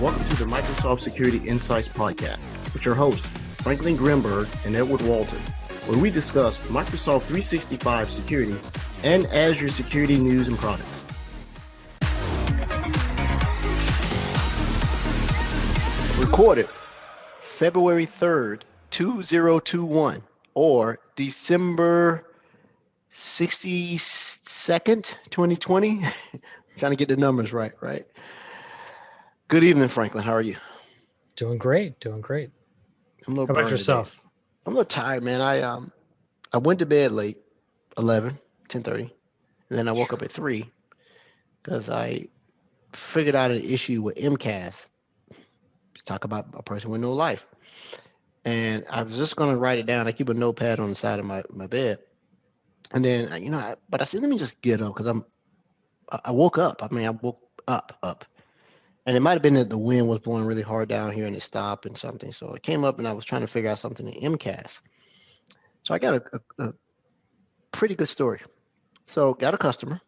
Welcome to the Microsoft Security Insights Podcast with your hosts, Franklin Grimberg and Edward Walton, where we discuss Microsoft 365 security and Azure security news and products. Recorded February 3rd, 2021, or December 62nd, 2020. Trying to get the numbers right? Good evening, Franklin. How are you? Doing great. I'm a little How about yourself? Today. I'm a little tired, man. I went to bed late, 10:30, and then I woke up at 3 because I figured out an issue with MCAS. To talk about a person with no life. And I was just going to write it down. I keep a notepad on the side of my bed. And then, but I said, let me just get up because I woke up. I woke up. And it might have been that the wind was blowing really hard down here and it stopped and something. So I came up and I was trying to figure out something in MCAS. So I got a pretty good story. So got a customer,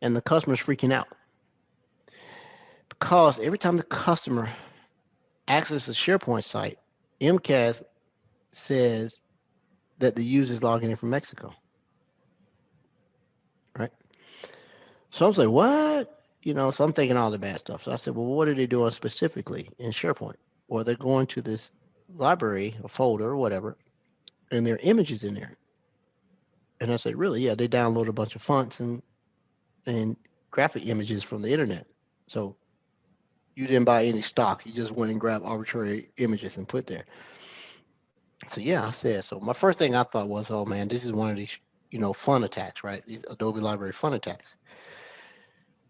and the customer's freaking out because every time the customer accesses a SharePoint site, MCAS says that the user is logging in from Mexico. Right? So I was like, what? So I'm thinking all the bad stuff. So I said, well, what are they doing specifically in SharePoint? Well, they're going to this library, a folder or whatever, and there are images in there. And I said, really? Yeah, they download a bunch of fonts and graphic images from the internet. So you didn't buy any stock. You just went and grabbed arbitrary images and put there. So yeah, I said, so my first thing I thought was, oh man, this is one of these, fun attacks, right? These Adobe Library fun attacks.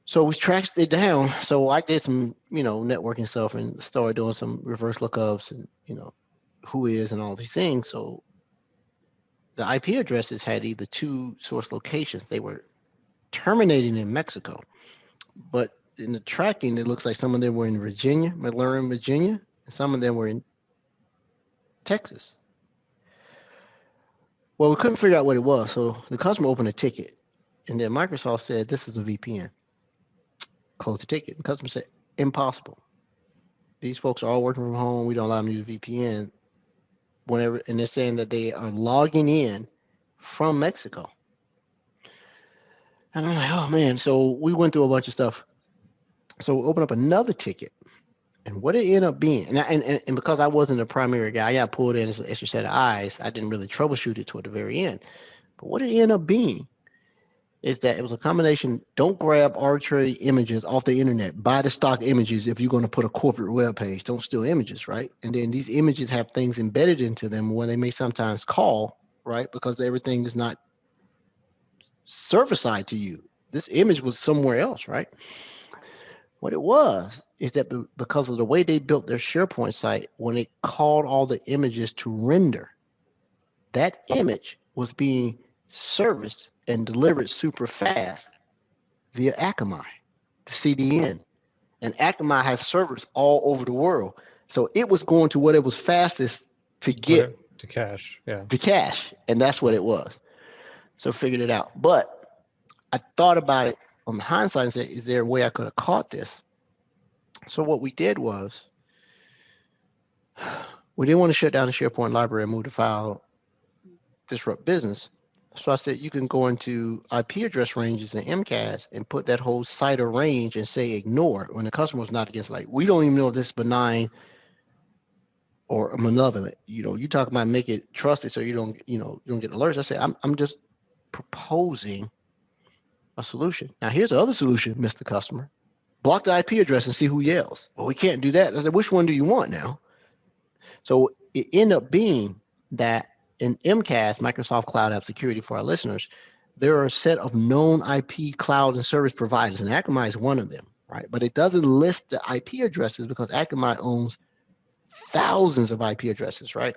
So we tracked it down. So I did some, networking stuff and started doing some reverse lookups and, who is and all these things. So the IP addresses had either two source locations. They were terminating in Mexico, but in the tracking, it looks like some of them were in McLaurin, Virginia, and some of them were in Texas. Well, we couldn't figure out what it was. So the customer opened a ticket, and then Microsoft said, this is a VPN. Close the ticket. The customer said, impossible. These folks are all working from home. We don't allow them to use VPN whenever, and they're saying that they are logging in from Mexico. And I'm like, oh man. So we went through a bunch of stuff. So we opened up another ticket. And what it ended up being, and because I wasn't the primary guy, I got pulled in as an extra set of eyes. I didn't really troubleshoot it toward the very end. But what it ended up being is that it was a combination. Don't grab arbitrary images off the internet. Buy the stock images if you're going to put a corporate web page. Don't steal images, right? And then these images have things embedded into them where they may sometimes call, right? Because everything is not server side to you. This image was somewhere else, right? What it was is that because of the way they built their SharePoint site, when it called all the images to render, that image was being serviced and delivered super fast via Akamai, the CDN. And Akamai has servers all over the world. So it was going to what it was fastest to get to cache. Yeah. To cache. And that's what it was. So figured it out. But I thought about it on the hindsight and said, is there a way I could have caught this? So what we did was we didn't want to shut down the SharePoint library and move the file, disrupt business. So I said, you can go into IP address ranges in MCAS and put that whole site or range and say ignore when the customer was not against, like, we don't even know if this is benign or malevolent. You talk about make it trusted so you don't get alerts. I said, I'm just proposing a solution. Now here's the other solution, Mr. Customer. Block the IP address and see who yells. Well, we can't do that. I said, which one do you want now? So it ended up being that in MCAS, Microsoft Cloud App Security, for our listeners, there are a set of known IP cloud and service providers, and Akamai is one of them, right? But it doesn't list the IP addresses because Akamai owns thousands of IP addresses, right?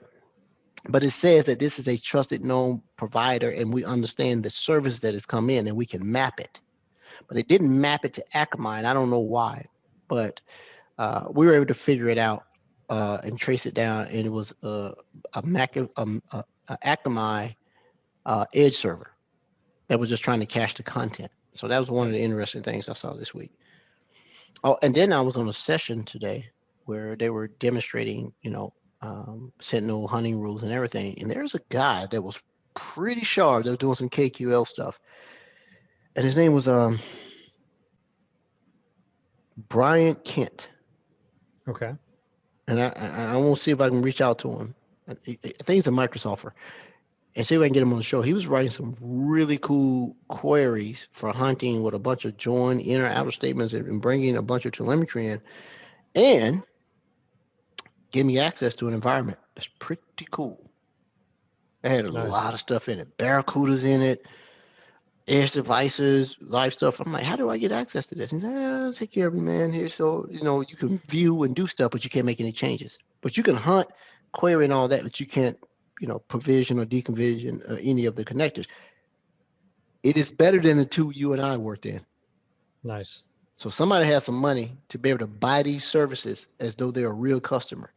But it says that this is a trusted known provider, and we understand the service that has come in, and we can map it. But it didn't map it to Akamai, and I don't know why. But we were able to figure it out and trace it down, and it was a Akamai edge server that was just trying to cache the content. So that was one of the interesting things I saw this week. Oh, and then I was on a session today where they were demonstrating, Sentinel hunting rules and everything. And there's a guy that was pretty sharp that was doing some KQL stuff. And his name was Brian Kent. Okay. And I won't see if I can reach out to him. I think he's a Microsofter. And see if I can get him on the show. He was writing some really cool queries for hunting with a bunch of join inner outer statements and bringing a bunch of telemetry in and give me access to an environment that's pretty cool. It had a Nice. lot of stuff in it. Barracudas in it, edge devices, live stuff. I'm like, how do I get access to this? And he said, I'll take care of you, man. Here, so you can view and do stuff, but you can't make any changes. But you can hunt, query, and all that, but you can't, provision or deconvision any of the connectors. It is better than the two you and I worked in. Nice. So somebody has some money to be able to buy these services as though they're a real customer,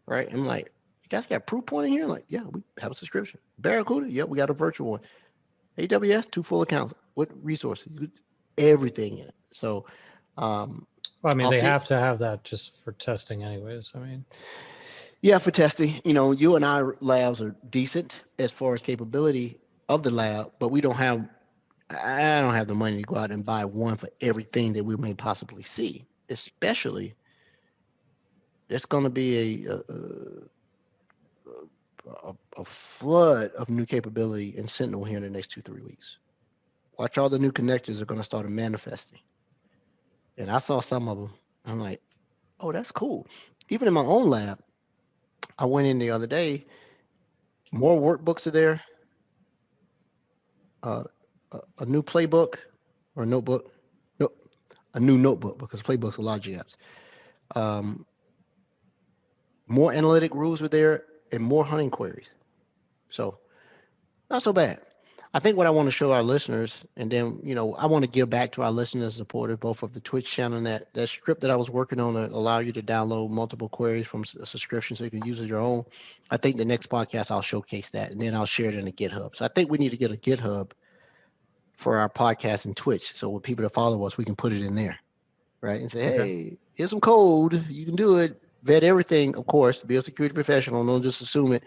right? I'm like, you guys got proof point in here? I'm like, yeah, we have a subscription. Barracuda, yeah, we got a virtual one. AWS, 2 full accounts. What resources? Everything in it. So, Well, I mean, I'll they see. have to have that just for testing, anyways. I mean, Yeah, for testing, you and I labs are decent as far as capability of the lab, but I don't have the money to go out and buy one for everything that we may possibly see. Especially, there's going to be a flood of new capability in Sentinel here in the next 2-3 weeks. Watch, all the new connectors are going to start manifesting. And I saw some of them. I'm like, oh, that's cool. Even in my own lab, I went in the other day, more workbooks are there, a new playbook or notebook, no, a new notebook because playbooks are logic apps. More analytic rules were there and more hunting queries. So not so bad. I think what I want to show our listeners, and then, I want to give back to our listeners and supporters, both of the Twitch channel and that script that I was working on to allow you to download multiple queries from a subscription so you can use it your own. I think the next podcast, I'll showcase that, and then I'll share it in a GitHub. So I think we need to get a GitHub for our podcast and Twitch. So with people that follow us, we can put it in there, right? And say, hey, here's some code. You can do it. Vet everything, of course. Be a security professional. Don't just assume it.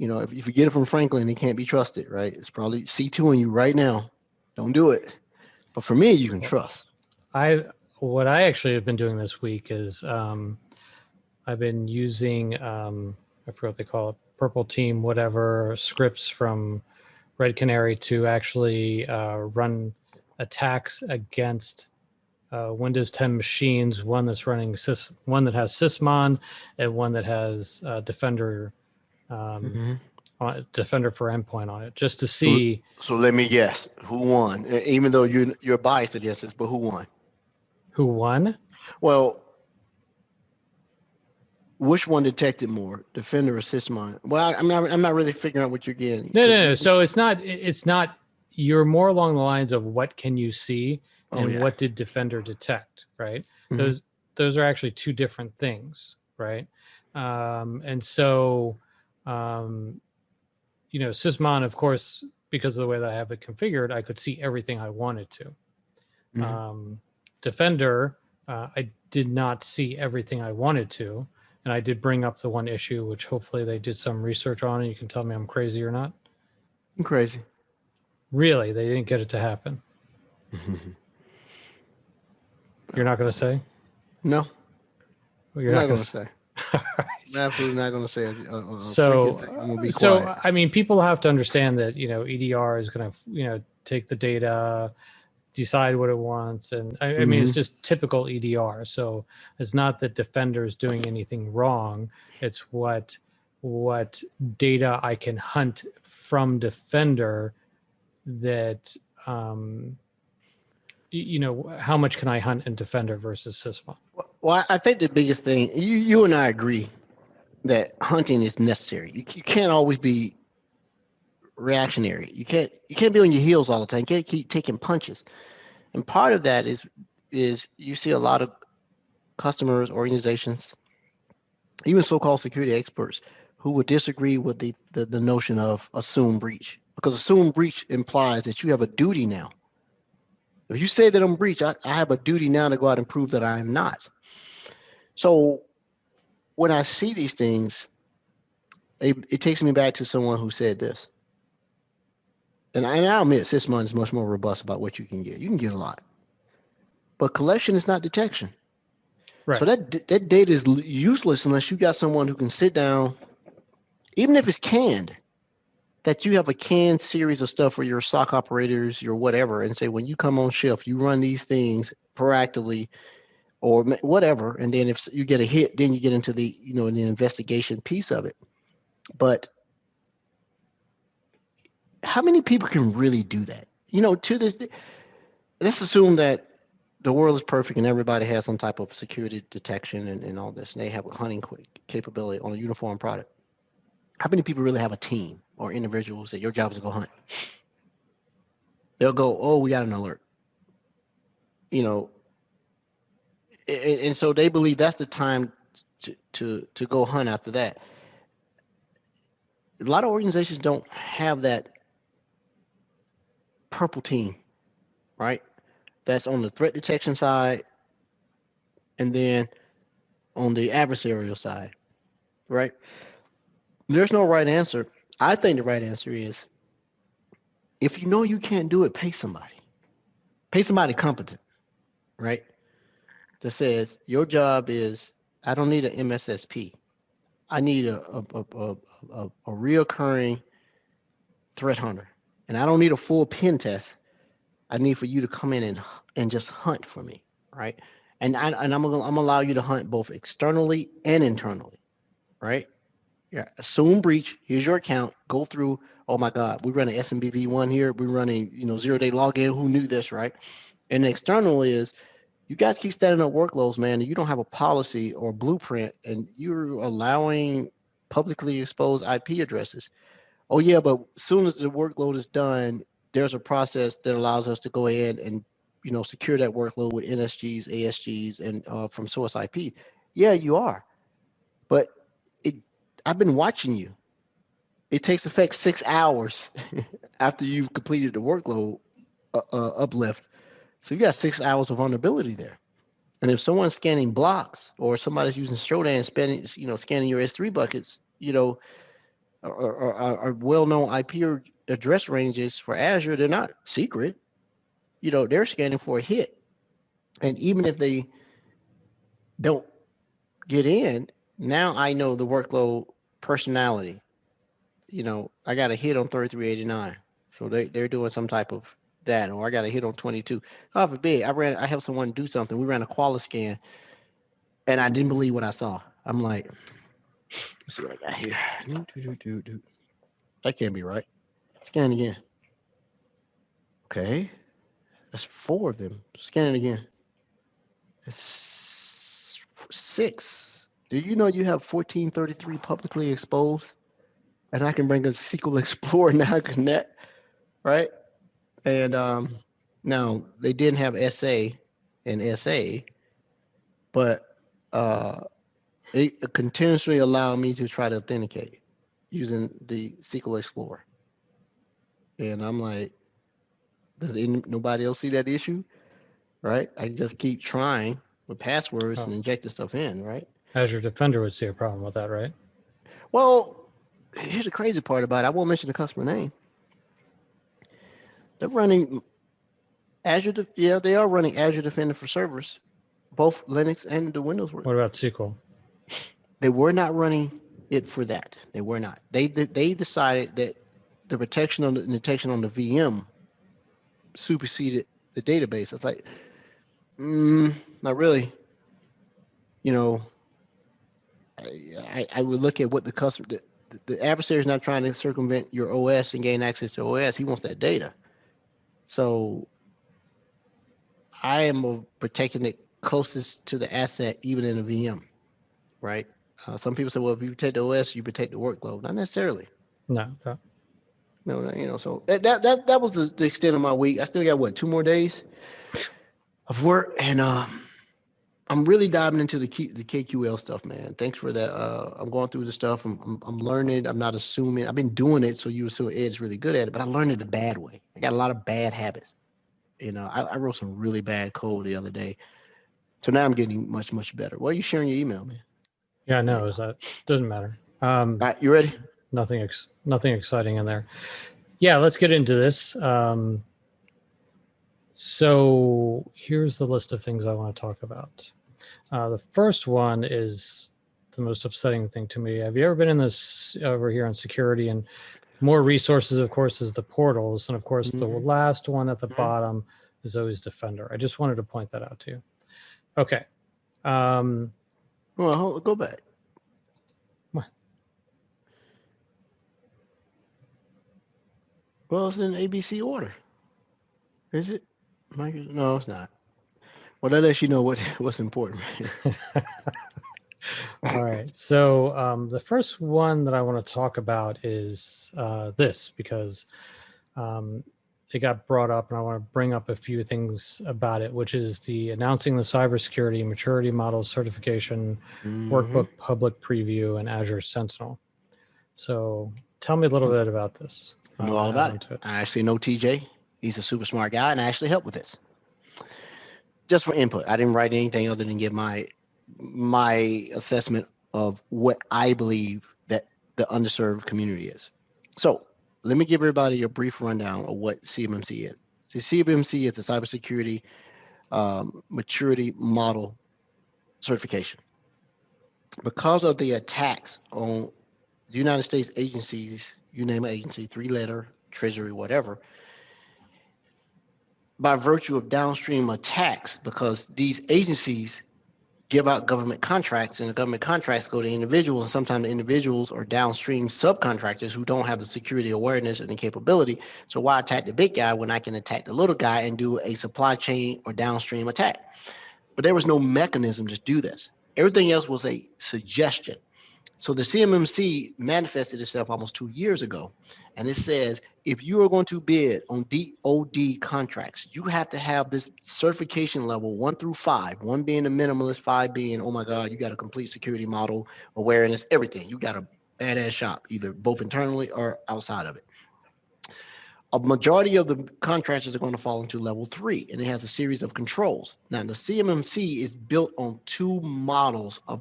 If you get it from Franklin, it can't be trusted, right? It's probably C2 in you right now. Don't do it. But for me, you can trust. what I actually have been doing this week is I've been using I forget what they call it, Purple Team, whatever scripts from Red Canary to actually run attacks against Windows 10 machines. One that's running one that has Sysmon, and one that has Defender. Defender for endpoint on it, just to see. So let me guess, who won? Even though you're biased against this, but who won? Who won? Well, which one detected more, Defender or Sysmon? Well, I'm not really figuring out what you're getting. No. So it's not. You're more along the lines of what can you see and what did Defender detect, right? Mm-hmm. Those are actually two different things, right? And so. Sysmon, of course, because of the way that I have it configured, I could see everything I wanted to. Mm-hmm. Defender, I did not see everything I wanted to. And I did bring up the one issue, which hopefully they did some research on, and you can tell me I'm crazy or not. I'm crazy. Really? They didn't get it to happen? You're not going to say? No. Well, you're not going to say. Right. I'm absolutely not going to say it. So, I'm going to be quiet. I mean, people have to understand that, EDR is going to, take the data, decide what it wants. And I mean, it's just typical EDR. So it's not that Defender is doing anything wrong. It's what data I can hunt from Defender that, how much can I hunt in Defender versus Sysmon? Well, I think the biggest thing, you and I agree that hunting is necessary. You can't always be reactionary. You can't be on your heels all the time. You can't keep taking punches. And part of that is you see a lot of customers, organizations, even so-called security experts who would disagree with the notion of assumed breach, because assumed breach implies that you have a duty now If you say that I'm breached, I have a duty now to go out and prove that I am not. So when I see these things, it takes me back to someone who said this. And I'll admit 6 months is much more robust about what you can get. You can get a lot. But collection is not detection. Right. So that data is useless unless you got someone who can sit down, even if it's canned, that you have a canned series of stuff for your SOC operators, your whatever, and say when you come on shift, you run these things proactively or whatever, and then if you get a hit, then you get into the the investigation piece of it. But how many people can really do that? To this day, let's assume that the world is perfect and everybody has some type of security detection and all this, and they have a hunting capability on a uniform product. How many people really have a team or individuals that your job is to go hunt? They'll go, oh, we got an alert. And so they believe that's the time to go hunt after that. A lot of organizations don't have that purple team, right? That's on the threat detection side and then on the adversarial side, right? There's no right answer. I think the right answer is if you know you can't do it, pay somebody. Pay somebody competent, right? That says your job is I don't need an MSSP. I need a reoccurring threat hunter. And I don't need a full pen test. I need for you to come in and just hunt for me, right? And I'm gonna allow you to hunt both externally and internally, right? Yeah. Assume breach. Here's your account. Go through. Oh my God, we run an SMBV1 here. We're running 0-day login. Who knew this, right? And the external is you guys keep standing up workloads, man, and you don't have a policy or blueprint, and you're allowing publicly exposed IP addresses. Oh yeah, but as soon as the workload is done, there's a process that allows us to go ahead and secure that workload with NSGs, ASGs, and from source IP. Yeah, you are, but I've been watching you. It takes effect 6 hours after you've completed the workload uplift. So you got 6 hours of vulnerability there. And if someone's scanning blocks or somebody's using Shodan scanning your S3 buckets, are well-known IP address ranges for Azure, they're not secret. They're scanning for a hit. And even if they don't get in, now I know the workload personality. I got a hit on 3389. So they're doing some type of that, or I got a hit on 22. God forbid, I helped someone do something. We ran a quali scan and I didn't believe what I saw. I'm like, let's see what I got here. That can't be right. Scan again. Okay. That's 4 of them. Scan it again. It's 6. Do you know you have 1433 publicly exposed? And I can bring a SQL Explorer now connect, right? And now they didn't have SA and SA, but it continuously allowed me to try to authenticate using the SQL Explorer. And I'm like, does nobody else see that issue? Right? I just keep trying with passwords and inject the stuff in, right? Azure Defender would see a problem with that, right? Well, here's the crazy part about it. I won't mention the customer name. They're running Azure. They are running Azure Defender for servers, both Linux and the Windows version. What about SQL? They were not running it for that. They were not. They decided that the protection on the detection on the VM superseded the database. It's like, not really. I would look at what the customer, the adversary is not trying to circumvent your OS and gain access to OS. He wants that data. So I am protecting it closest to the asset, even in a VM, right? Some people say, well, if you protect the OS, you protect the workload. Not necessarily. No. No, so that was the extent of my week. I still got 2 more days of work, and I'm really diving into the KQL stuff, man. Thanks for that. I'm going through the stuff. I'm learning. I'm not assuming. I've been doing it, so you assume Ed's really good at it, but I learned it the bad way. I got a lot of bad habits, I wrote some really bad code the other day. So now I'm getting much, much better. Why are you sharing your email, man? Yeah, no, is that doesn't matter. All right, you ready? Nothing exciting in there. Yeah, let's get into this. So here's the list of things I want to talk about. The first one is the most upsetting thing to me. Have you ever been in this over here on security? And more resources, of course, is the portals. And of course, the last one at the bottom is always Defender. I just wanted to point that out to you. Okay. Well, go back. What? Well, it's in ABC order. Is it? No, it's not. Well, that lets you know what's important. All right. So the first one that I want to talk about is this, because it got brought up, and I want to bring up a few things about it, which is the announcing the cybersecurity maturity model certification workbook public preview and Azure Sentinel. So tell me a little bit about this. I know all about it. I actually know TJ. He's a super smart guy, and I actually helped with this. Just for input. I didn't write anything other than give my assessment of what I believe that the underserved community is. So let me give everybody a brief rundown of what CMMC is. So CMMC is the cybersecurity maturity model certification. Because of the attacks on the United States agencies, you name an agency, 3-letter, Treasury, whatever, by virtue of downstream attacks, because these agencies give out government contracts, and the government contracts go to individuals, and sometimes the individuals are downstream subcontractors who don't have the security awareness and the capability. So why attack the big guy when I can attack the little guy and do a supply chain or downstream attack? But there was no mechanism to do this. Everything else was a suggestion. So the CMMC manifested itself almost 2 years ago, and it says if you are going to bid on DoD contracts, you have to have this certification level 1 through 5, 1 being the minimalist, 5 being, oh my God, you got a complete security model, awareness, everything. You got a badass shop, either both internally or outside of it. A majority of the contractors are going to fall into level 3, and it has a series of controls. Now, the CMMC is built on 2 models of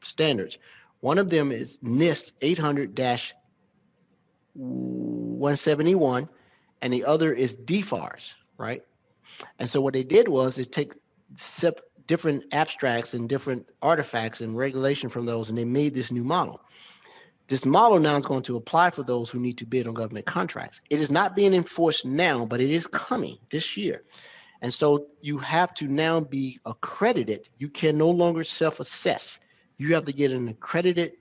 standards. One of them is NIST 800-171, and the other is DFARS, right? And so what they did was they take different abstracts and different artifacts and regulation from those, and they made this new model. This model now is going to apply for those who need to bid on government contracts. It is not being enforced now, but it is coming this year. And so you have to now be accredited. You can no longer self-assess. You have to get an accredited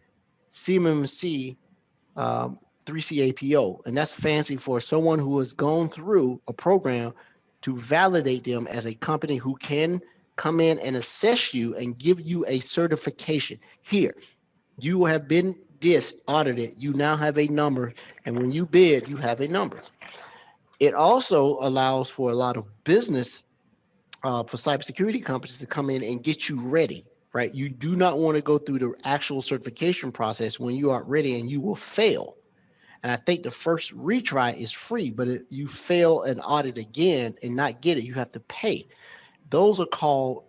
CMMC 3CAPO, and that's fancy for someone who has gone through a program to validate them as a company who can come in and assess you and give you a certification. Here, you have been audited, you now have a number, and when you bid, you have a number. It also allows for a lot of business for cybersecurity companies to come in and get you ready, right? You do not want to go through the actual certification process when you aren't ready, and you will fail. And I think the first retry is free, but if you fail an audit again and not get it, you have to pay. Those are called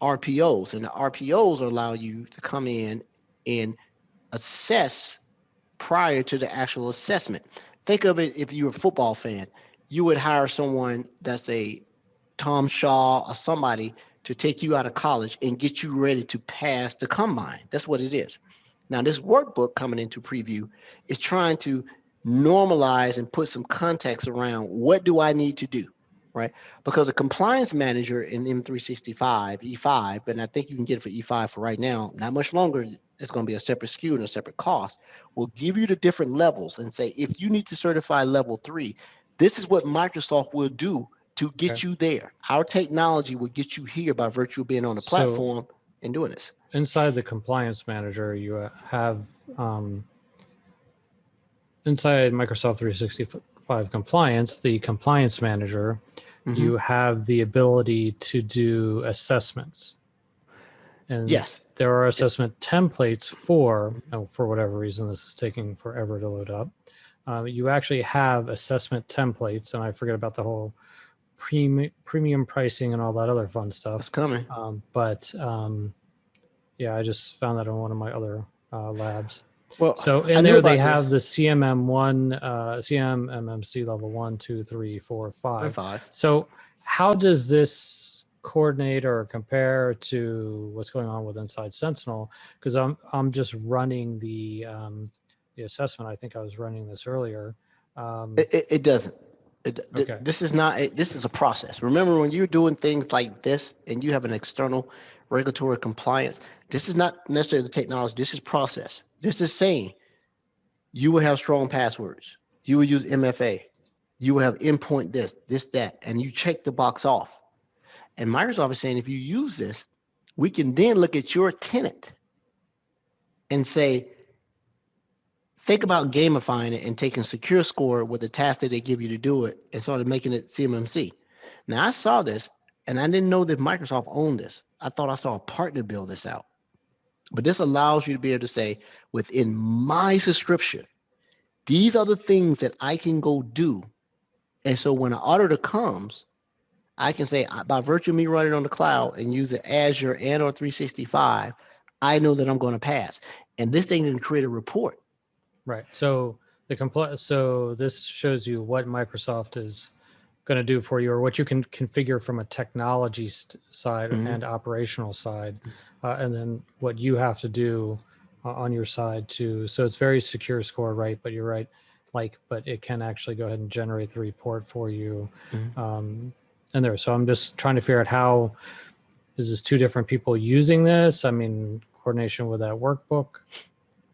RPOs, and the RPOs allow you to come in and assess prior to the actual assessment. Think of it, if you're a football fan, you would hire someone that's a Tom Shaw or somebody to take you out of college and get you ready to pass the combine. That's what it is. Now, this workbook coming into preview is trying to normalize and put some context around what do I need to do, right? Because a compliance manager in M365, E5, and I think you can get it for E5 for right now, not much longer, it's going to be a separate SKU and a separate cost, will give you the different levels and say, if you need to certify level 3, this is what Microsoft will do to get you there. Our technology will get you here by virtue of being on the platform and doing this. Inside the compliance manager, you have inside Microsoft 365 compliance, the compliance manager, you have the ability to do assessments. And yes, there are assessment templates for whatever reason, this is taking forever to load up. you actually have assessment templates, and I forget about the whole premium pricing and all that other fun stuff. It's coming. Yeah, I just found that in one of my other labs. Well, so in there they have the CMMC level 1, 2, 3, 4, 5. 5. So how does this coordinate or compare to what's going on with Inside Sentinel? Because I'm just running the assessment. I think I was running this earlier. It doesn't. Okay. This is not. This is a process. Remember, when you're doing things like this and you have an external regulatory compliance, this is not necessarily the technology. This is process. This is saying you will have strong passwords. You will use MFA. You will have endpoint this, that, and you check the box off. And Microsoft is saying if you use this, we can then look at your tenant and say, think about gamifying it and taking secure score with the task that they give you to do it and sort of making it CMMC. Now, I saw this and I didn't know that Microsoft owned this. I thought I saw a partner build this out. But this allows you to be able to say, within my subscription, these are the things that I can go do. And so when an auditor comes, I can say, by virtue of me running on the cloud and using Azure and or 365, I know that I'm going to pass. And this thing can create a report. Right. So so this shows you what Microsoft is going to do for you, or what you can configure from a technology side and operational side, and then what you have to do on your side too. So it's very secure score, right? But you're right, but it can actually go ahead and generate the report for you. And there. So I'm just trying to figure out how is this two different people using this? I mean, coordination with that workbook.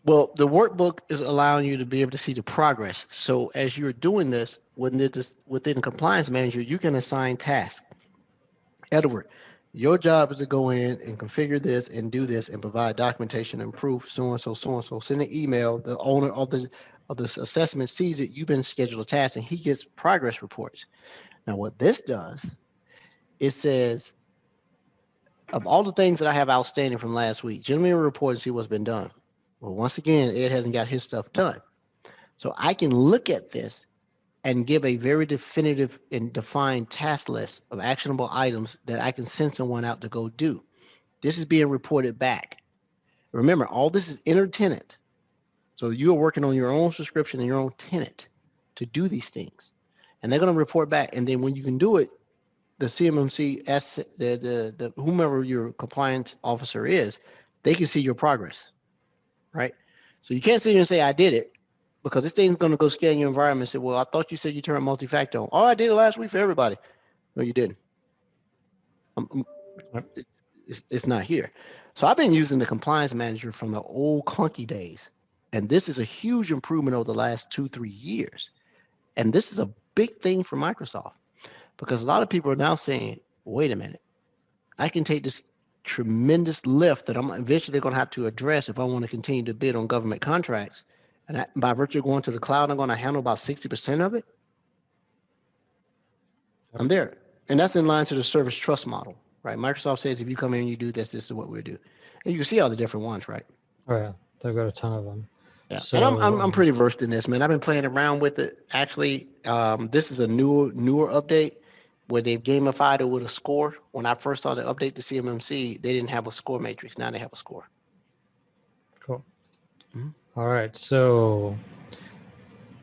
Well, the workbook is allowing you to be able to see the progress. So as you're doing this within Compliance Manager, you can assign tasks. Edward, your job is to go in and configure this and do this and provide documentation and proof, so and so, so and so. Send an email. The owner of the assessment sees it. You've been scheduled a task, and he gets progress reports. Now, what this does, it says, of all the things that I have outstanding from last week, generally report and see what's been done. Well, once again, Ed hasn't got his stuff done. So I can look at this and give a very definitive and defined task list of actionable items that I can send someone out to go do. This is being reported back. Remember, all this is inter-tenant. So you are working on your own subscription and your own tenant to do these things. And they're going to report back. And then when you can do it, the CMMC, the whomever your compliance officer is, they can see your progress. Right? So you can't sit here and say, I did it, because this thing's going to go scan your environment and say, well, I thought you said you turned multi-factor on. Oh, I did it last week for everybody. No, you didn't. It's not here. So I've been using the Compliance Manager from the old clunky days. And this is a huge improvement over the last 2-3 years. And this is a big thing for Microsoft, because a lot of people are now saying, wait a minute, I can take this tremendous lift that I'm eventually going to have to address if I want to continue to bid on government contracts. And by virtue of going to the cloud, I'm going to handle about 60% of it. I'm there. And that's in line to the service trust model, right? Microsoft says, if you come in and you do this, this is what we do. And you can see all the different ones, right? Oh yeah, they've got a ton of them. Yeah. So, and I'm pretty versed in this, man. I've been playing around with it. Actually, this is a newer update where they've gamified it with a score. When I first saw the update to CMMC, they didn't have a score matrix. Now they have a score. Cool. All right. So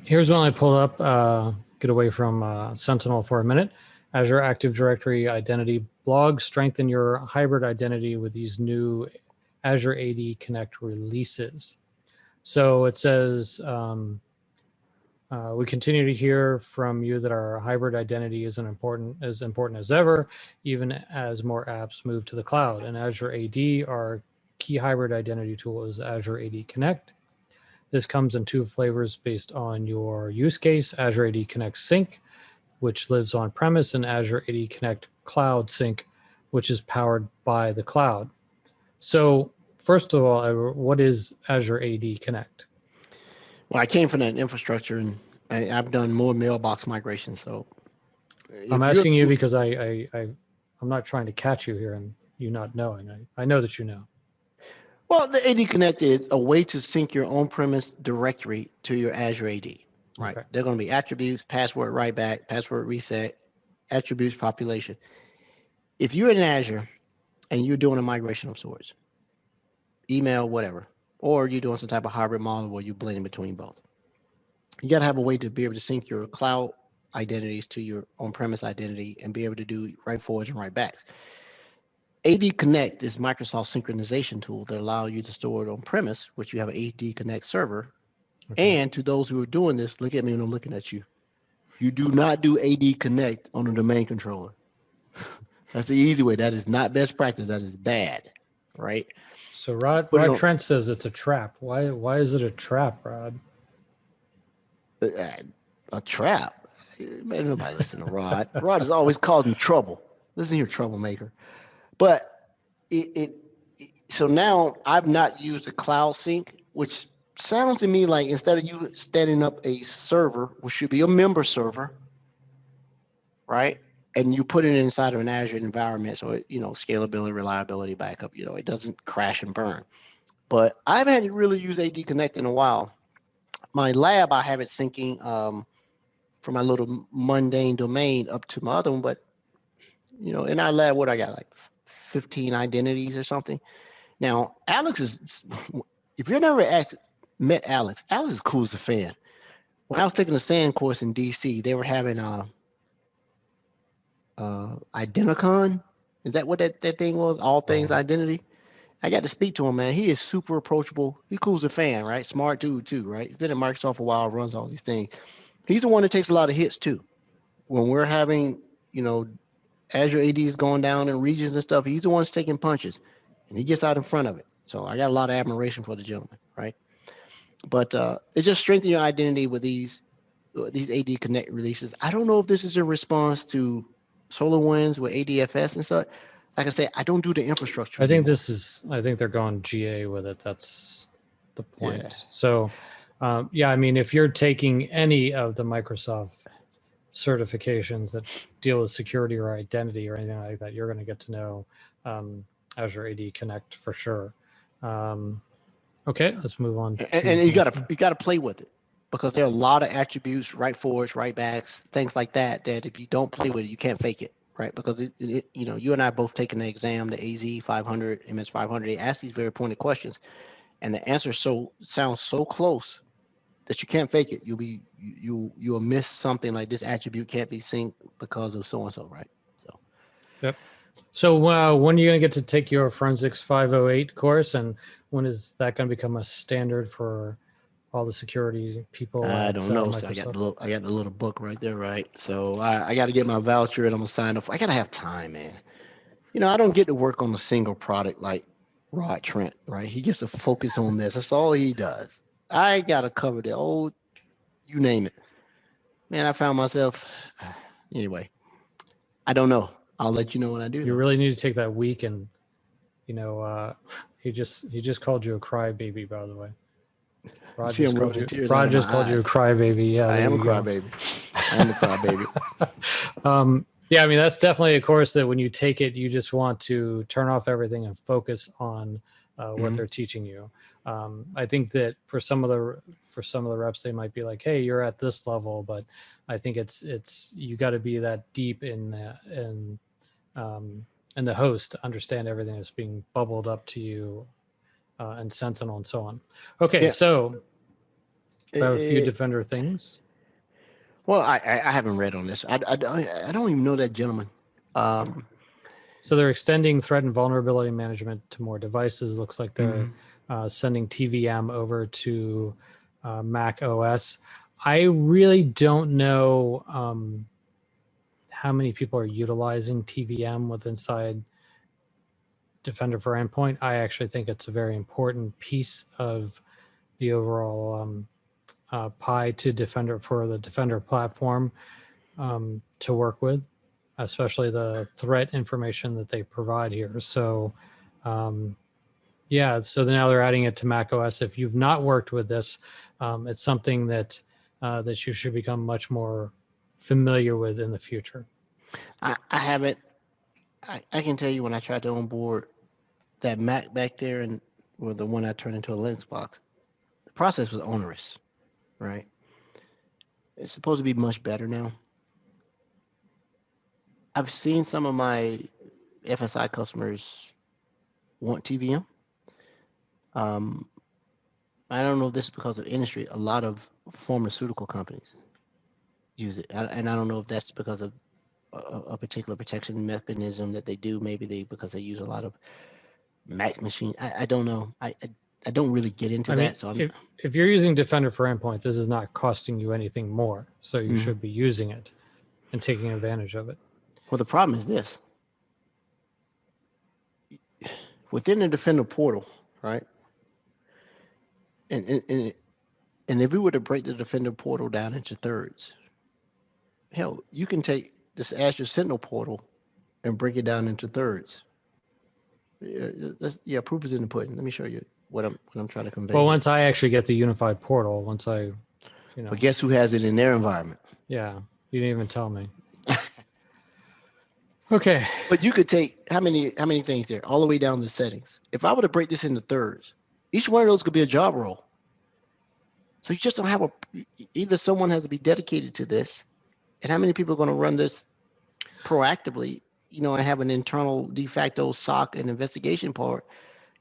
here's one I pulled up. Get away from Sentinel for a minute. Azure Active Directory Identity blog. Strengthen your hybrid identity with these new Azure AD Connect releases. So it says, we continue to hear from you that our hybrid identity is important as ever, even as more apps move to the cloud. And Azure AD, our key hybrid identity tool, is Azure AD Connect. This comes in two flavors based on your use case: Azure AD Connect Sync, which lives on premise, and Azure AD Connect Cloud Sync, which is powered by the cloud. So first of all, what is Azure AD Connect? Well, I came from that infrastructure, and I've done more mailbox migration. So I'm asking you because I'm not trying to catch you here and you not knowing. I know that you know. Well, the AD Connect is a way to sync your on-premise directory to your Azure AD. right? Okay. They're going to be attributes, password write back, password reset, attributes population. If you're in Azure and you're doing a migration of sorts, email, whatever, or you're doing some type of hybrid model where you're blending between both, you got to have a way to be able to sync your cloud identities to your on-premise identity and be able to do write forwards and write backs. AD Connect is Microsoft's synchronization tool that allows you to store it on premise, which you have an AD Connect server. Okay. And to those who are doing this, look at me when I'm looking at you. You do not do AD Connect on a domain controller. That's the easy way. That is not best practice. That is bad, right? So Rod Put it on Trent says it's a trap. Why is it a trap, Rod? a trap. Man, nobody listen to Rod. Rod is always causing trouble. Listen here, troublemaker. But so now I've not used a cloud sync, which sounds to me like instead of you setting up a server, which should be a member server, right? And you put it inside of an Azure environment, so it, scalability, reliability, backup, it doesn't crash and burn. But I haven't really used AD Connect in a while. My lab, I have it syncing from my little mundane domain up to my other one, but in our lab, what I got, like 15 identities or something. Now, Alex is, if you've never met Alex, Alex is cool as a fan. When I was taking the SAN course in DC, they were having Identicon. Is that what that thing was? All things identity. I got to speak to him, man. He is super approachable. He's cool as a fan, right? Smart dude too, right? He's been at Microsoft a while, runs all these things. He's the one that takes a lot of hits too. When we're having, Azure ADs going down in regions and stuff, he's the one that's taking punches, and he gets out in front of it. So I got a lot of admiration for the gentleman, right? But it just strengthens your identity with these AD Connect releases. I don't know if this is in response to SolarWinds with ADFS and such. Like I said, I don't do the infrastructure. I think anymore. I think they're going GA with it. That's the point. Yeah. So, I mean, if you're taking any of the Microsoft certifications that deal with security or identity or anything like that, you're going to get to know Azure AD Connect for sure. Okay, let's move on. And you gotta play with it, because there are a lot of attributes, write forwards, write backs, things like that if you don't play with it, you can't fake it, right? Because you and I both taken the exam, the AZ 500, MS 500. They ask these very pointed questions, and the answer sounds so close that you can't fake it. You'll miss something like this attribute can't be synced because of so and so, right? So. Yep. So when are you going to get to take your Forensics 508 course, and when is that going to become a standard for all the security people? I don't know. So I got the little book right there, right? So I got to get my voucher and I'm gonna sign up. I gotta have time, man. I don't get to work on a single product like Rod Trent, right? He gets to focus on this. That's all he does. I gotta cover you name it. Man, I found myself anyway. I don't know. I'll let you know when I do. You really need to take that week, and he just called you a crybaby, by the way. Rod just called you a crybaby. Yeah, I am a crybaby. I am a crybaby. Yeah, I mean, that's definitely a course that when you take it, you just want to turn off everything and focus on what they're teaching you. I think that for some of the reps, they might be like, "Hey, you're at this level," but I think it's you got to be that deep in the host to understand everything that's being bubbled up to you, and Sentinel and so on. Okay, yeah. So about a few Defender things. Well, I haven't read on this. I don't even know that gentleman. So they're extending threat and vulnerability management to more devices. Looks like they're sending TVM over to Mac OS. I really don't know how many people are utilizing TVM with inside Defender for Endpoint. I actually think it's a very important piece of the overall pie to Defender for the Defender platform to work with, especially the threat information that they provide here. So, yeah, so now they're adding it to Mac OS. If you've not worked with this, it's something that you should become much more familiar with in the future. I haven't. I can tell you when I tried to onboard that Mac back there, and the one I turned into a Linux box, the process was onerous, right? It's supposed to be much better now. I've seen some of my FSI customers want TVM. I don't know if this is because of industry. A lot of pharmaceutical companies use it, and I don't know if that's because of a particular protection mechanism that they do. Maybe because they use a lot of Mac machine. I don't know. I don't really get into I that. mean, So I'm. if you're using Defender for Endpoint, this is not costing you anything more, so you Mhm. should be using it and taking advantage of it. Well, the problem is this: within the Defender portal, right? And if we were to break the Defender portal down into thirds, hell, you can take this Azure Sentinel portal and break it down into thirds. Yeah, proof is in the pudding. Let me show you what I'm trying to convey. Well, here. once I actually get the unified portal, once I, But guess who has it in their environment? Yeah, you didn't even tell me. Okay. But you could take how many things there, all the way down to the settings. If I were to break this into thirds, each one of those could be a job role. So you just don't have either someone has to be dedicated to this, and how many people are going to run this proactively, and have an internal de facto SOC and investigation part.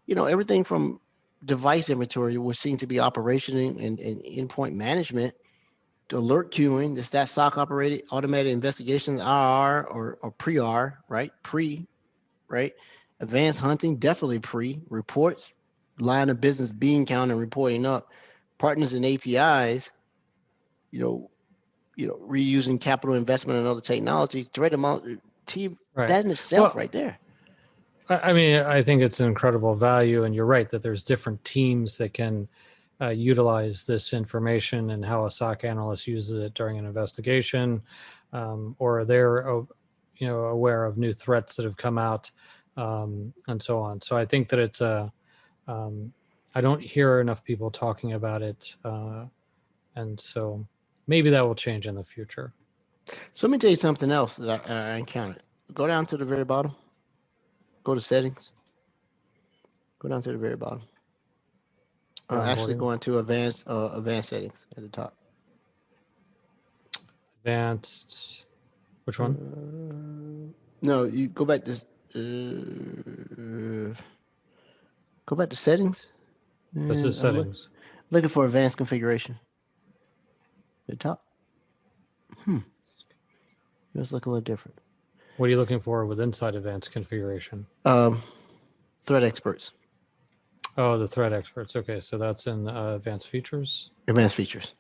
Everything from device inventory, which seems to be operation and endpoint management, to alert queuing, that SOC operated automated investigations, RR or pre-R, right? Right? Advanced hunting, definitely reports, line of business bean count and reporting up, partners and APIs, reusing capital investment and other technologies, threat amount, team, Right. that in itself right there. I mean, I think it's an incredible value, and you're right that there's different teams that can utilize this information and how a SOC analyst uses it during an investigation, or they're aware of new threats that have come out, and so on. So I think that it's I don't hear enough people talking about it, and so maybe that will change in the future. So let me tell you something else that I encountered. Go down to the very bottom. Go to settings. Go down to the very bottom. Actually, go into advanced settings at the top. Advanced. Which one? No, you go back to settings. This is settings. Looking for advanced configuration. At the top. Let's look a little different. What are you looking for with inside advanced configuration? Threat experts. Oh, the threat experts. Okay, so that's in advanced features. Advanced features.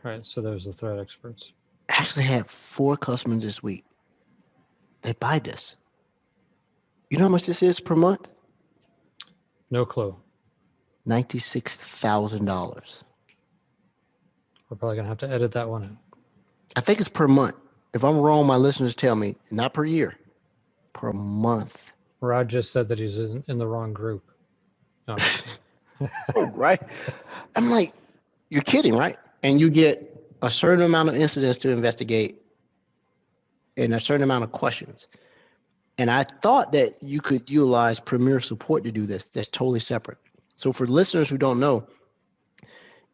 Right, so there's the threat experts. I actually had 4 customers this week. They buy this. You know how much this is per month? No clue. $96,000. We're probably gonna have to edit that one in. I think it's per month. If I'm wrong, my listeners tell me. Not per year, per month. Rod just said that he's in the wrong group. No. Oh, right. I'm like, you're kidding, right? And you get a certain amount of incidents to investigate and a certain amount of questions. And I thought that you could utilize Premier Support to do this. That's totally separate. So for listeners who don't know,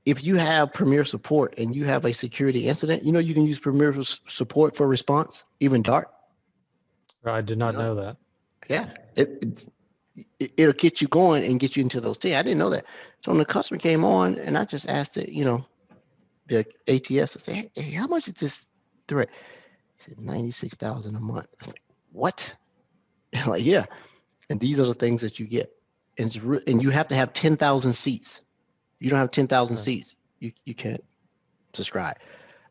if you have Premier Support and you have a security incident, you can use Premier Support for response, even Dart. I did not know that. Yeah. It'll get you going and get you into those things. I didn't know that. So when the customer came on and I just asked it, the ATS, I said, hey, how much is this threat? He said, $96,000 a month. I said, what? Like, yeah. And these are the things that you get. And you have to have 10,000 seats. You don't have 10,000 seats, you can't subscribe.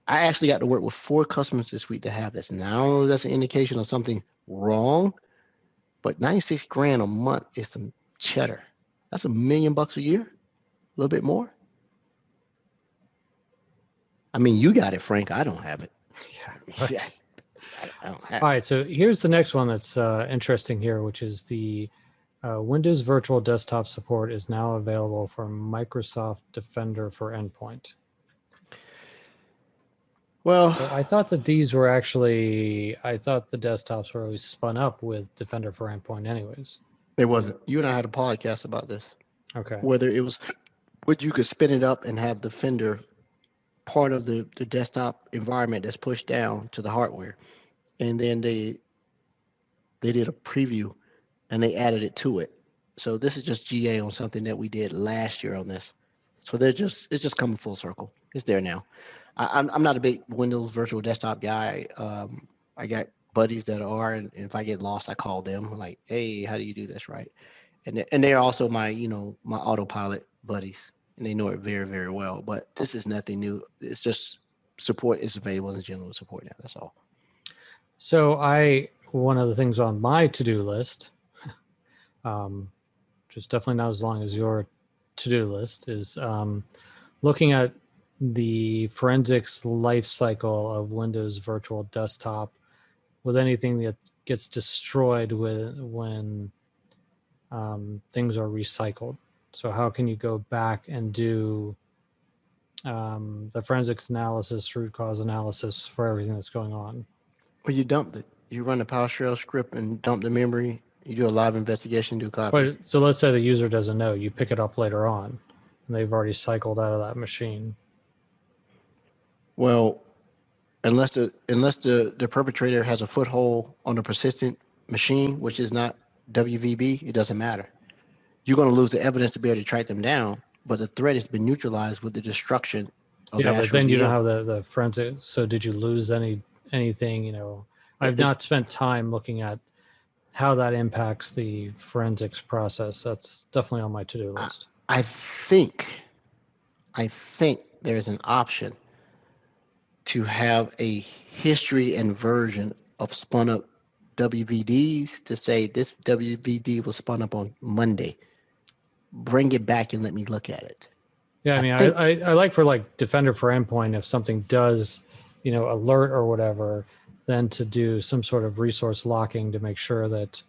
I actually got to work with 4 customers this week that have this. And I don't know if that's an indication of something wrong, but $96,000 a month is some cheddar. That's $1 million a year, a little bit more. I mean, you got it, Frank. I don't have it. Yeah. Yes. I don't have it. All right, so here's the next one that's interesting here, which is the Windows Virtual Desktop support is now available for Microsoft Defender for Endpoint. Well, so I thought that these were the desktops were always spun up with Defender for Endpoint anyways. It wasn't. You and I had a podcast about this. Okay. Whether it was, you could spin it up and have Defender part of the desktop environment that's pushed down to the hardware. And then they did a preview and they added it to it. So this is just GA on something that we did last year on this. So it's just coming full circle. It's there now. I'm not a big Windows virtual desktop guy. I got buddies that are, and if I get lost, I call them. I'm like, hey, how do you do this right? And they're also my my autopilot buddies, and they know it very, very well. But this is nothing new. It's just support is available in general support now. That's all. So one of the things on my to-do list, which is definitely not as long as your to-do list, is looking at the forensics life cycle of Windows Virtual Desktop with anything that gets destroyed when things are recycled. So how can you go back and do the forensics analysis, root cause analysis for everything that's going on? Well, you dump it. You run a PowerShell script and dump the memory. You do a live investigation, do a copy. But so let's say the user doesn't know. You pick it up later on, and they've already cycled out of that machine. Well, unless the perpetrator has a foothold on the persistent machine, which is not WVB, it doesn't matter. You're going to lose the evidence to be able to track them down, but the threat has been neutralized with the destruction of the but then VM. you don't have the forensic. So did you lose anything? I've not spent time looking at how that impacts the forensics process. That's definitely on my to-do list. I think there's an option to have a history and version of spun up WVDs to say this WVD was spun up on Monday. Bring it back and let me look at it. Yeah, I mean, I like for like Defender for Endpoint, if something does, alert or whatever, then to do some sort of resource locking to make sure that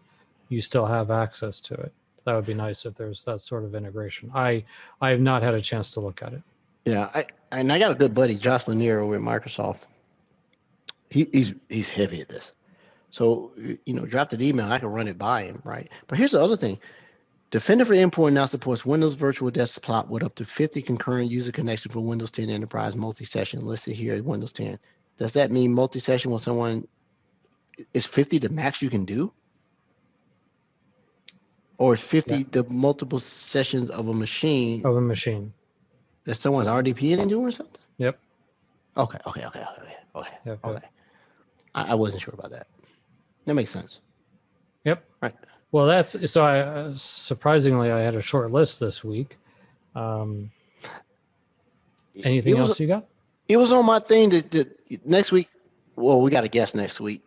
you still have access to it. That would be nice if there's that sort of integration. I have not had a chance to look at it. Yeah, I got a good buddy, Josh Lanier over at Microsoft. He's heavy at this. So, drop an email, I can run it by him, right? But here's the other thing. Defender for Endpoint now supports Windows Virtual Desktop with up to 50 concurrent user connections for Windows 10 Enterprise multi-session listed here at Windows 10. Does that mean multi-session when someone is 50 the max you can do? Or is 50 the multiple sessions of a machine? Of a machine. That someone's RDPing into or something? Yep. Okay. Yep. I wasn't sure about that. That makes sense. Yep. Right. Well, that's so. Surprisingly, I had a short list this week. Anything else you got? It was on my thing that next week. Well, we got a guest next week.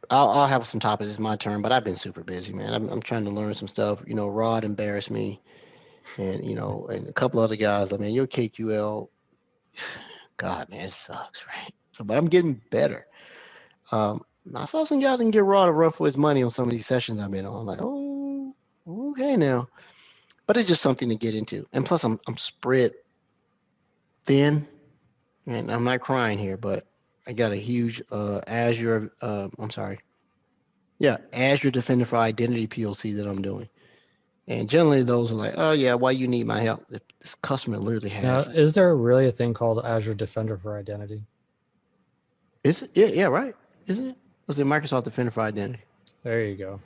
I'll have some topics. It's my turn, but I've been super busy, man. I'm trying to learn some stuff. Rod embarrassed me, and and a couple other guys. I mean, your KQL, God, man, it sucks, right? So, but I'm getting better. I saw some guys can get Rod to run for his money on some of these sessions I've been on. I'm like, oh, okay now. But it's just something to get into. And plus, I'm spread thin, and I'm not crying here, but I got a huge Azure. Azure Defender for Identity POC that I'm doing. And generally, those are like, oh yeah, why you need my help? This customer literally has. Now, is there really a thing called Azure Defender for Identity? Is it? Yeah, right. Isn't it? Was it Microsoft Defender for Identity? There you go.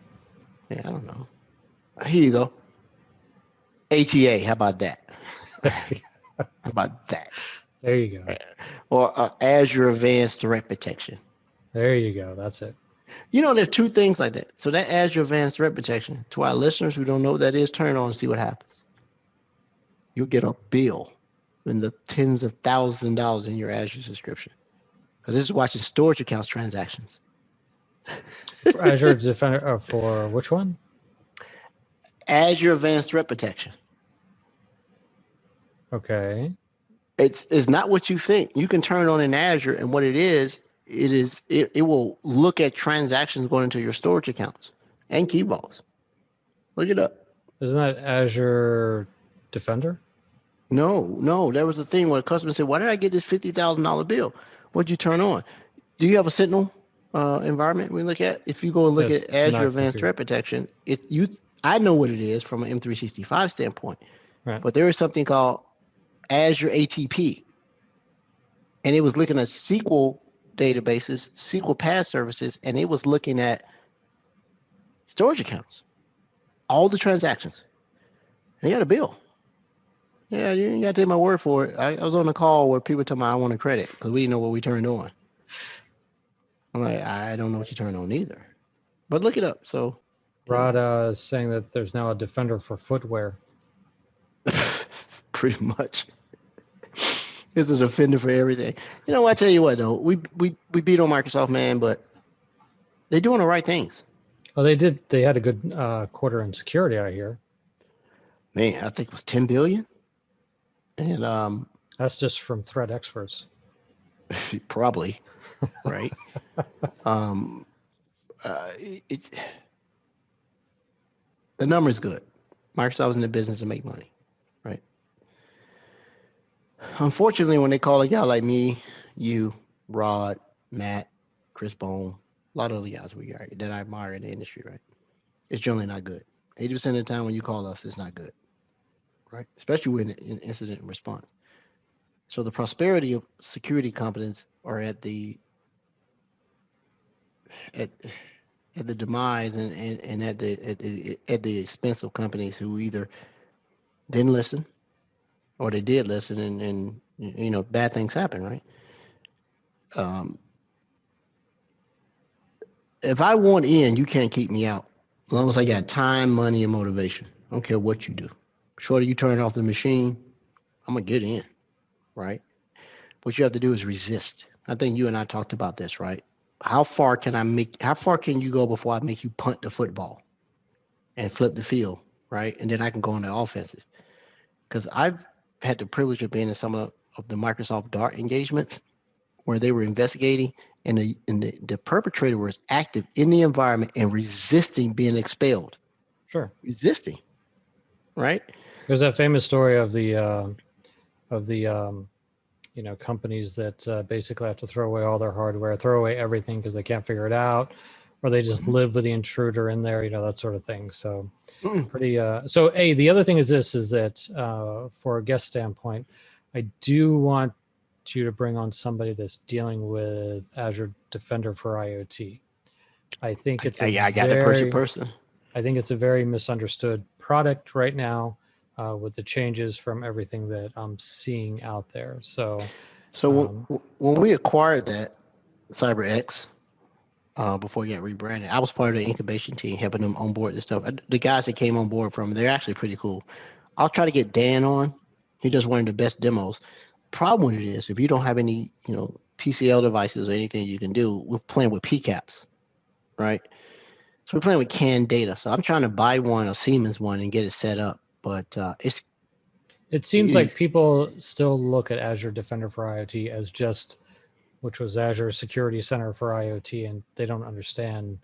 Yeah, I don't know. Here you go. ATA, how about that? How about that? There you go. Or Azure Advanced Threat Protection. There you go. That's it. There's two things like that. So that Azure Advanced Threat Protection, to our listeners who don't know what that is, turn it on and see what happens. You'll get a bill in the tens of thousands of dollars in your Azure subscription. Because this is watching storage accounts transactions. For Azure Defender for which one? Azure Advanced Threat Protection. Okay. It's not what you think. You can turn it on in Azure, and what it will look at transactions going into your storage accounts and key vaults. Look it up. Isn't that Azure Defender? No. There was a thing where a customer said, "Why did I get this $50,000 bill?" What'd you turn on? Do you have a Sentinel environment we look at? If you go and look at Azure Advanced Threat Protection, I know what it is from an M365 standpoint. Right. But there is something called Azure ATP. and it was looking at SQL databases, SQL PaaS services, and it was looking at storage accounts, all the transactions. And they got a bill. Yeah, you ain't got to take my word for it. I was on a call where people told me I want a credit because we didn't know what we turned on. I'm like, I don't know what you turned on either. But look it up. So Rod is saying that there's now a defender for footwear. pretty much. This is a defender for everything. You know, I tell you what though, we beat on Microsoft, man, but they're doing the right things. Oh, they did. They had a good quarter in security, I hear. Man, I think it was 10 billion. And that's just from threat experts. Probably, right? It's the number's good. Microsoft's in the business to make money, right? Unfortunately, when they call a guy like me, you, Rod, Matt, Chris Bone, a lot of the guys that I admire in the industry, right? It's generally not good. 80% of the time when you call us, it's not good, right? Especially when in incident response. So the prosperity of security competence are at the demise and at the expense of companies who either didn't listen or they did listen and you know bad things happen, right? If I want in, you can't keep me out as long as I got time, money, and motivation. I don't care what you do. Shorter you turn off the machine, I'm gonna get in, right? What you have to do is resist. I think you and I talked about this, right? How far can you go before I make you punt the football and flip the field, right? And then I can go on the offensive. Because I've had the privilege of being in some of the Microsoft Dart engagements where they were investigating and the perpetrator was active in the environment and resisting being expelled. Sure. Resisting, right? There's that famous story of the companies that basically have to throw away all their hardware, throw away everything because they can't figure it out, or they just live with the intruder in there, that sort of thing. So pretty. So, the other thing is that for a guest standpoint, I do want you to bring on somebody that's dealing with Azure Defender for IoT. I think it's I got the perfect person. I think it's a very misunderstood product right now. With the changes from everything that I'm seeing out there. So when we acquired that CyberX, before it got rebranded, I was part of the incubation team, helping them onboard this stuff. The guys that came on board from, they're actually pretty cool. I'll try to get Dan on. He does one of the best demos. Problem with it is, if you don't have any, PCL devices or anything you can do, we're playing with PCAPs, right? So we're playing with canned data. So I'm trying to buy one, a Siemens one, and get it set up. But it seems like people still look at Azure Defender for IoT as just, which was Azure Security Center for IoT, and they don't understand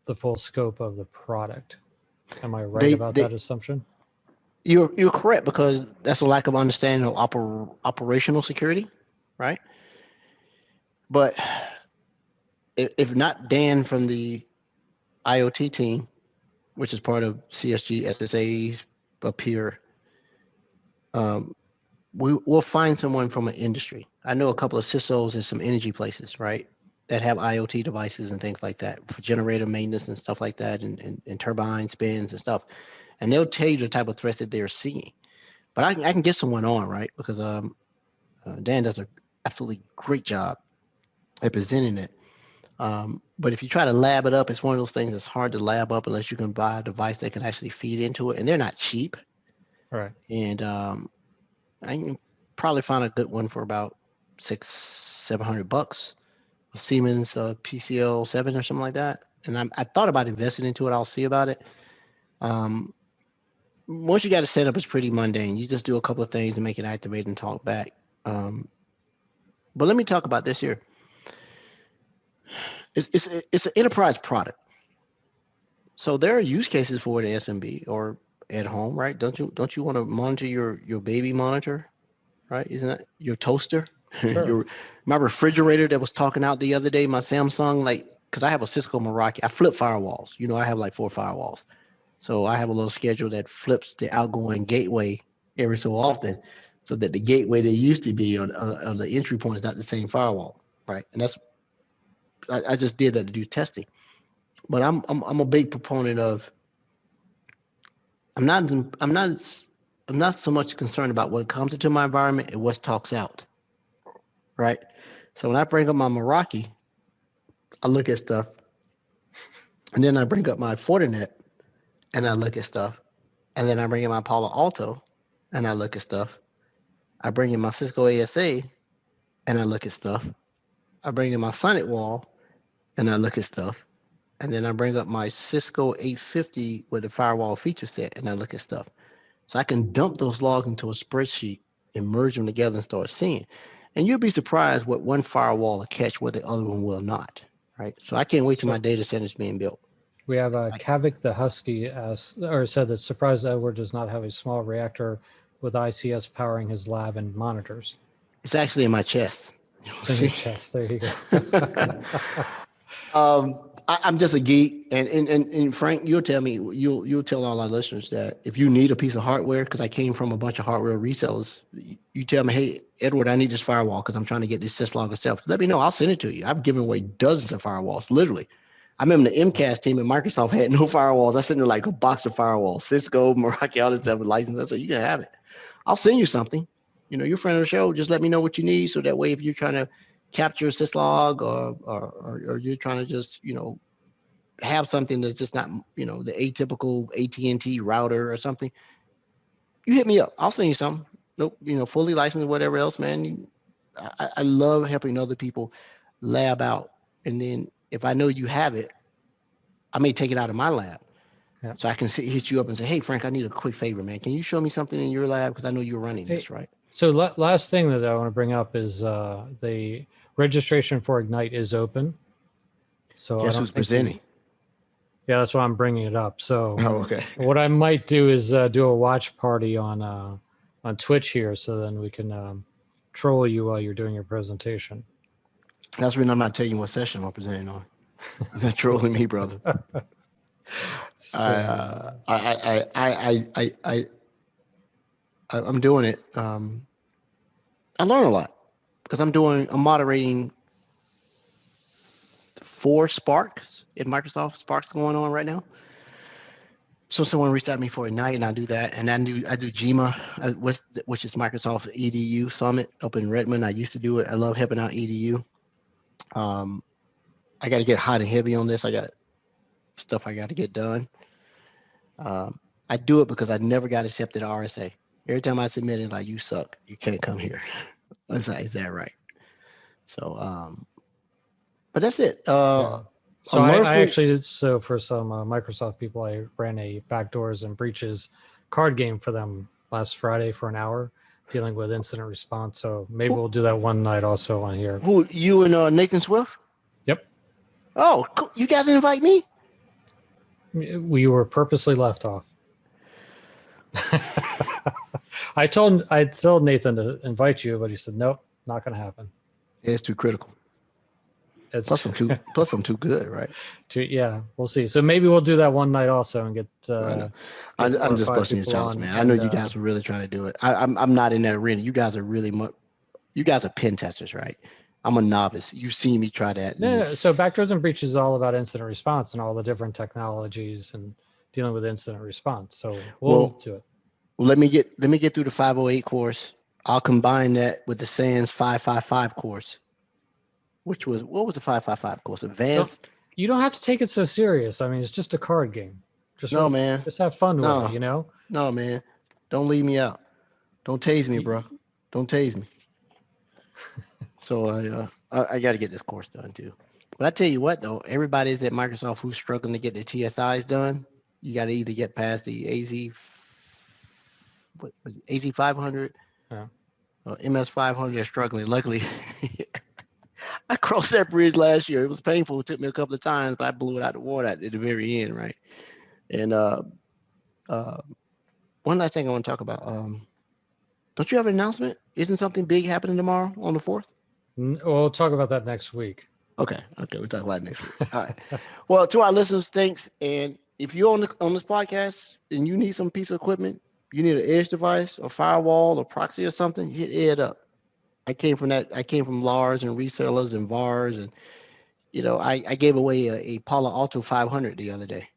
the full scope of the product. Am I right about that assumption? You're correct, because that's a lack of understanding of operational security, right? But if not Dan from the IoT team, which is part of CSG, SSA's up here, we'll find someone from an industry. I know a couple of CISOs in some energy places, right, that have IoT devices and things like that for generator maintenance and stuff like that, and turbine spins and stuff. And they'll tell you the type of threats that they're seeing. But I can get someone on, right? Because Dan does an absolutely great job at presenting it. But if you try to lab it up, it's one of those things that's hard to lab up unless you can buy a device that can actually feed into it. And they're not cheap. Right. And I can probably find a good one for about $600-700, a Siemens PCL 7 or something like that. And I thought about investing into it. I'll see about it. Once you got it set up, it's pretty mundane. You just do a couple of things and make it activate and talk back. But let me talk about this here. It's an enterprise product. So there are use cases for it at SMB or at home, right? Don't you want to monitor your baby monitor, right? Isn't that your toaster? Sure. My refrigerator that was talking out the other day, my Samsung, because I have a Cisco Meraki, I flip firewalls. I have like 4 firewalls. So I have a little schedule that flips the outgoing gateway every so often. so that the gateway that used to be on the entry point is not the same firewall, right? And that's I just did that to do testing. But I'm a big proponent of I'm not I'm not I'm not so much concerned about what comes into my environment and what talks out, right? So when I bring up my Meraki, I look at stuff, and then I bring up my Fortinet, and I look at stuff, and then I bring in my Palo Alto, and I look at stuff. I bring in my Cisco ASA, and I look at stuff. I bring in my Sonnet Wall, and I look at stuff. And then I bring up my Cisco 850 with the firewall feature set, and I look at stuff. So I can dump those logs into a spreadsheet and merge them together and start seeing. And you'll be surprised what one firewall will catch, what the other one will not, right? So I can't wait till my data center is being built. We have Kavik the Husky said that surprised Edward does not have a small reactor with ICS powering his lab and monitors. It's actually in my chest. In your chest, there you go. I'm just a geek, and Frank, you'll tell me, you'll tell all our listeners that if you need a piece of hardware, because I came from a bunch of hardware resellers, you tell me, hey, Edward, I need this firewall because I'm trying to get this syslog itself. Let me know, I'll send it to you. I've given away dozens of firewalls, literally. I remember the MCAS team at Microsoft had no firewalls. I sent them like a box of firewalls, Cisco, Meraki, all this stuff with license. I said, you can have it. I'll send you something. You know, you're a friend of the show. Just let me know what you need, so that way, if you're trying to capture a syslog or you're trying to just, you know, have something that's just not, you know, the atypical AT&T router or something, you hit me up. I'll send you something. Nope, you know, fully licensed, whatever else, man. I love helping other people lab out. And then if I know you have it, I may take it out of my lab. Yeah. So I can hit you up and say, hey, Frank, I need a quick favor, man. Can you show me something in your lab? Because I know you're running this, right? So last thing that I want to bring up is the registration for Ignite is open. So guess who's presenting? Yeah, that's why I'm bringing it up. So okay. What I might do is do a watch party on Twitch here, so then we can troll you while you're doing your presentation. That's when I'm not telling you what session I'm presenting on. You're not trolling me, brother. So, I'm doing it. I learn a lot because I'm moderating 4 Sparks in Microsoft Sparks going on right now. So someone reached out to me for Ignite, and I do that. And I do GMA, which is Microsoft EDU Summit up in Redmond. I used to do it. I love helping out EDU. I got to get hot and heavy on this. I got stuff I got to get done. I do it because I never got accepted to RSA. Every time I submit it, like, you suck. You can't come here. Is that right? So, but that's it. Yeah. So I actually did, so for some Microsoft people, I ran a backdoors and breaches card game for them last Friday for an hour, dealing with incident response. So maybe we'll do that one night also on here. Who, you and Nathan Swift? Yep. Oh, cool. You guys invite me? We were purposely left off. I told Nathan to invite you, but he said, nope, not going to happen. It's too critical. Plus I'm too good, right? Yeah, we'll see. So maybe we'll do that one night also and get. I'm just busting your chops, man. I know you guys were really trying to do it. I'm not in that arena. You guys are you guys are pen testers, right? I'm a novice. You've seen me try that. Yeah. So backdoors and breaches is all about incident response and all the different technologies and dealing with incident response. So we'll do it. Well, let me get through the 508 course. I'll combine that with the SANS 555 course. What was the 555 course? Advanced? You don't have to take it so serious. I mean, it's just a card game. Man. Just have fun with it, you know? No, man. Don't leave me out. Don't tase me, bro. Don't tase me. So I got to get this course done too. But I tell you what, though, everybody's at Microsoft who's struggling to get their TSIs done. You got to either get past the AZ 500 or MS 500 are struggling. Luckily, I crossed that bridge last year. It was painful. It took me a couple of times, but I blew it out the water at the very end, right? And one last thing I want to talk about. Don't you have an announcement? Isn't something big happening tomorrow on the 4th? We'll talk about that next week. Okay, we'll talk about it next week. All right. Well, to our listeners, thanks. And if you're on this podcast and you need some piece of equipment, you need an edge device or firewall or proxy or something, hit Ed up. I came from that. I came from Lars and resellers and VARs, and I gave away a Palo Alto 500 the other day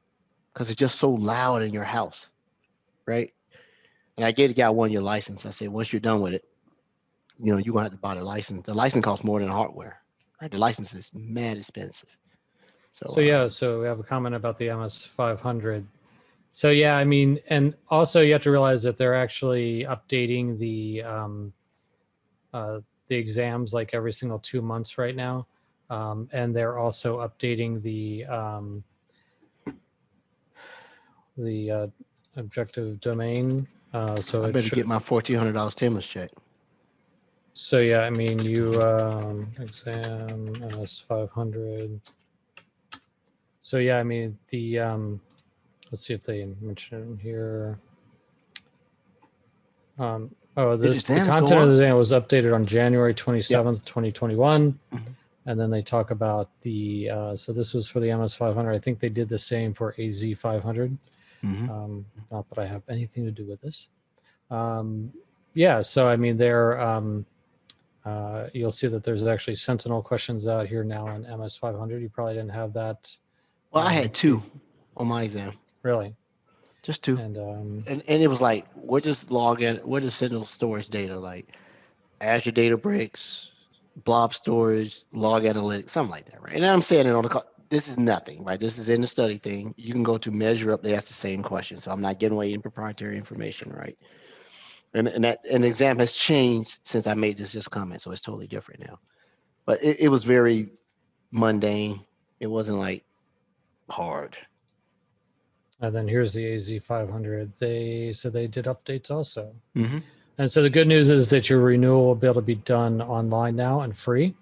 because it's just so loud in your house, right? And I gave the guy 1 year license. I said, once you're done with it, you're gonna have to buy the license. The license costs more than the hardware. Right? The license is mad expensive. So yeah, so we have a comment about the MS500. So yeah, I mean, and also you have to realize that they're actually updating the exams like every single 2 months right now, and they're also updating the objective domain. So I better get my $1,400 stimulus check. So yeah, I mean, you exam MS500. So yeah, I mean the let's see if they mention it here. The content of the exam was updated on January 27th, 2021. Mm-hmm. And then they talk about the, so this was for the MS500. I think they did the same for AZ500. Mm-hmm. Not that I have anything to do with this. Yeah, so I mean, you'll see that there's actually Sentinel questions out here now on MS500. You probably didn't have that. Well, I had 2 on my exam. Really? Just 2. And it was like, we're just logging, we're just Sentinel storage data, like Azure Databricks, blob storage, log analytics, something like that, right? And I'm saying it on the call. This is nothing, right? This is in the study thing. You can go to measure up. They ask the same question. So I'm not giving away any proprietary information, right? And the exam has changed since I made this comment. So it's totally different now. But it was very mundane. It wasn't like hard. And then here's the AZ500. They did updates also. Mm-hmm. And so the good news is that your renewal will be able to be done online now and free.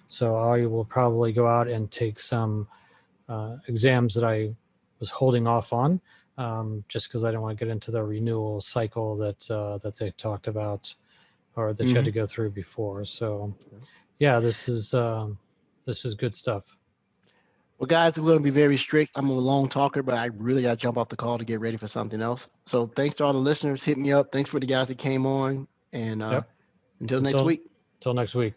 So I will probably go out and take some exams that I was holding off on, just because I didn't want to get into the renewal cycle that they talked about, or that you had to go through before. So, yeah, this is good stuff. Well, guys, we're going to be very strict. I'm a long talker, but I really got to jump off the call to get ready for something else. So thanks to all the listeners. Hit me up. Thanks for the guys that came on. And until next week. Until next week.